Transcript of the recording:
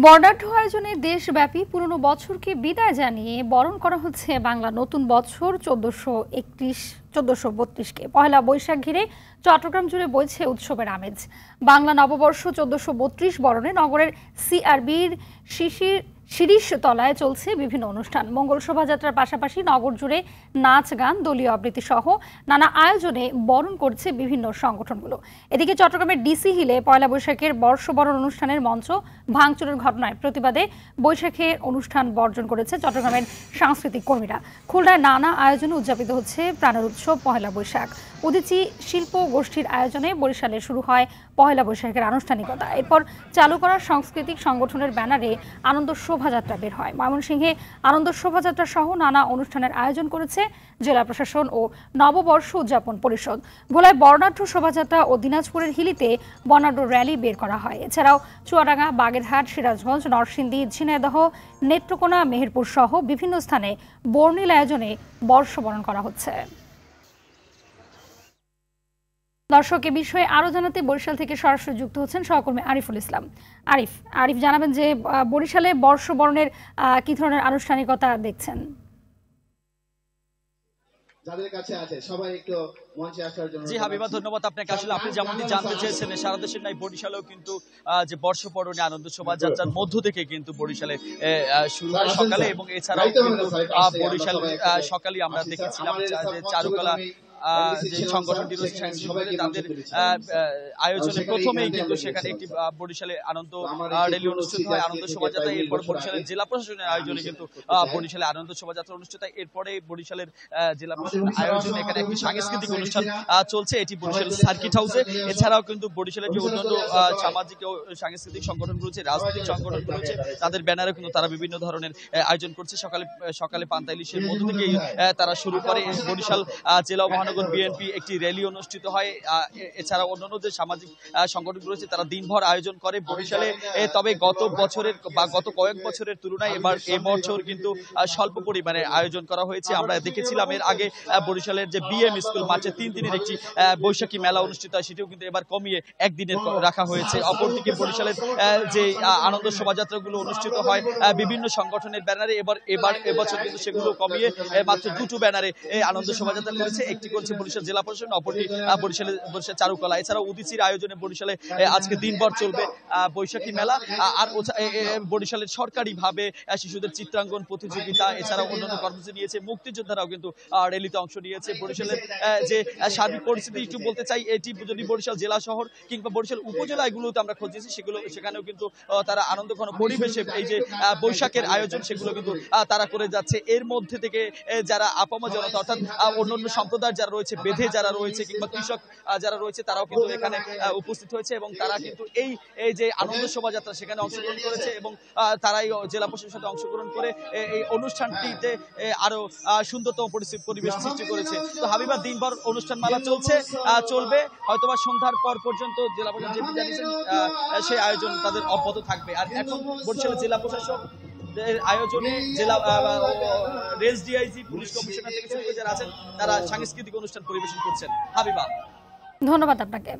বর্ণাঢ্য আয়োজনে দেশব্যাপী পুরনো বছরকে বিদায় জানিয়ে বরণ করা হচ্ছে বাংলা নতুন বছর 1432কে। পহেলা বৈশাখ ঘিরে চট্টগ্রাম জুড়ে বইছে উৎসবের আমেজ। বাংলা নববর্ষ 1432 বরণে নগরের সিআরবির শিরিষ তলায় চলছে বিভিন্ন অনুষ্ঠান। মঙ্গল শোভাযাত্রার পাশাপাশি নগর জুড়ে নাচ গান, দলীয় আবৃত্তি সহ নানা আয়োজনে বরণ করছে বিভিন্ন সংগঠনগুলো। এদিকে চট্টগ্রামের ডিসি হিলে পয়লা বৈশাখের বর্ষবরণ অনুষ্ঠানের মঞ্চ ভাঙচুরের ঘটনায় প্রতিবাদে বৈশাখের অনুষ্ঠান বর্জন করেছে চট্টগ্রামের সাংস্কৃতিক কর্মীরা। খুলনায় নানা আয়োজনে উদযাপিত হচ্ছে প্রাণের উৎসব পহেলা বৈশাখ। উদীচী শিল্প গোষ্ঠীর আয়োজনে বরিশালে শুরু হয় পহেলা বৈশাখের আনুষ্ঠানিকতা। এরপর চালু করা সাংস্কৃতিক সংগঠনের ব্যানারে আনন্দ শোভাযাত্রা বের হয়। ময়মনসিংহে আনন্দ শোভাযাত্রা সহ নানা অনুষ্ঠানের আয়োজন করেছে জেলা প্রশাসন ও নববর্ষ উদযাপন পরিষদ। ভোলায় বর্ণাঢ্য শোভাযাত্রা ও দিনাজপুরের হিলিতে বর্ণাঢ্য র্যালি বের করা হয়। এছাড়াও চুয়াডাঙ্গা, বাগেরহাট, সিরাজগঞ্জ, নরসিংদী, ঝিনাইদহ, নেত্রকোনা, মেহেরপুর সহ বিভিন্ন স্থানে বর্ণিল আয়োজনে বর্ষবরণ করা হচ্ছে। দর্শক, এ বিষয়ে আরো জানাতে বরিশাল থেকে সরাসরি যুক্ত হচ্ছেন সহকর্মী আরিফুল ইসলাম। আরিফ জানাবেন যে বরিশালে বর্ষবরণের কি ধরনের আনুষ্ঠানিকতা দেখছেন? জি হাবিবা, ধন্যবাদ আপনাকে। আসলে আপনি যেমনটি জানতে চেয়েছেন, সারা দেশের নাই বরিশালেও কিন্তু যে বর্ষবরণে আনন্দ শোভাযাত্রার মধ্য থেকে কিন্তু বরিশালে শুরু হয় সকালে, এবং এছাড়াও কিন্তু বরিশাল সকালে আমরা দেখেছিলাম যে চারুকলা যে সংগঠনটি রয়েছে তাদের আয়োজনে প্রথমেই কিন্তু সেখানে একটি বরিশালে আনন্দ র্যালি অনুষ্ঠিত হয়, আনন্দ শোভাযাত্রা। এরপর বরিশালের জেলা প্রশাসনের আয়োজনে কিন্তু বরিশালে আনন্দ শোভাযাত্রা অনুষ্ঠিত হয়। এরপরে বরিশালের জেলা প্রশাসনের আয়োজনে এখানে একটি সাংস্কৃতিক অনুষ্ঠান চলছে, এটি বরিশালের সার্কিট হাউসে। এছাড়াও কিন্তু বরিশালের যে অন্যান্য সামাজিক ও সাংস্কৃতিক সংগঠন রয়েছে, রাজনৈতিক সংগঠন রয়েছে, তাদের ব্যানারে কিন্তু তারা বিভিন্ন ধরনের আয়োজন করছে। সকালে পান্তা ইলিশের মধ্য থেকেই তারা শুরু করে। বরিশাল জেলা মহানগর বিএনপি একটি র্যালি অনুষ্ঠিত হয়। এছাড়া অন্যান্য যে সামাজিক সংগঠন রয়েছে তারা দিনভর আয়োজন করে বরিশালে। তবে গত বছরের বা গত কয়েক বছরের তুলনায় এবছর কিন্তু স্বল্প পরিমাণে আয়োজন করা হয়েছে। আমরা দেখেছিলাম এর আগে বরিশালের যে বিএম স্কুল মাঠে 3 দিনের একটি বৈশাখী মেলা অনুষ্ঠিত হয়, সেটিও কিন্তু এবার কমিয়ে একদিনের রাখা হয়েছে। অপরদিকে বরিশালের যে আনন্দ শোভাযাত্রাগুলো অনুষ্ঠিত হয় বিভিন্ন সংগঠনের ব্যানারে, এবছর কিন্তু সেগুলো কমিয়ে মাত্র 2টো ব্যানারে আনন্দ শোভাযাত্রা করেছে। একটি করছে বরিশাল জেলা প্রশাসন, অপরটি বরিশাল চারুকলা। এছাড়াও উদীচীর আয়োজনে বরিশালে আজকে দিনভর চলবে বৈশাখী মেলা। আর বরিশালের সরকারিভাবে শিশুদের চিত্রাঙ্কন প্রতিযোগিতা, এছাড়াও অন্যান্য কর্মসূচি নিয়েছে। মুক্তিযোদ্ধারাও কিন্তু র্যালিতে অংশ নিয়েছে। বরিশালের যে সার্বিক পরিস্থিতি একটু বলতে চাই, এটি যদি বরিশাল জেলা শহর কিংবা বরিশাল উপজেলা এগুলোতে আমরা খুঁজেছি, সেখানেও কিন্তু তারা আনন্দঘন পরিবেশে এই যে বৈশাখের আয়োজন সেগুলো কিন্তু তারা করে যাচ্ছে। এর মধ্যে থেকে যারা আপামর জনতা অর্থাৎ অন্যান্য সম্প্রদায় যারা রয়েছে, বেঁধে যারা রয়েছে কিংবা কৃষক যারা রয়েছে, তারাও কিন্তু এখানে উপস্থিত হয়েছে এবং তারা কিন্তু এই যে আনন্দ শোভাযাত্রা সেখানে অংশগ্রহণ করেছে এবং তারাই জেলা প্রশাসনের সাথে অংশগ্রহণ করে এই অনুষ্ঠানটিতে আরো সুন্দরতম পরিবেশ সৃষ্টি করেছে। তো হাবিবা, দিনভর অনুষ্ঠান মালা চলবে, হয়তোবা সন্ধ্যার পর পর্যন্ত জেলা প্রশাসন যেটি জানিয়েছেন সেই আয়োজন তাদের অব্যাহত থাকবে। আর এখন বরিশাল জেলা প্রশাসন আয়োজনে জেলা রেঞ্জ ডিআইজি, পুলিশ কমিশনার থেকে শুরু করে যারা আছেন তারা সাংস্কৃতিক অনুষ্ঠান পরিবেশন করছেন। হাবিবা, ধন্যবাদ আপনাকে।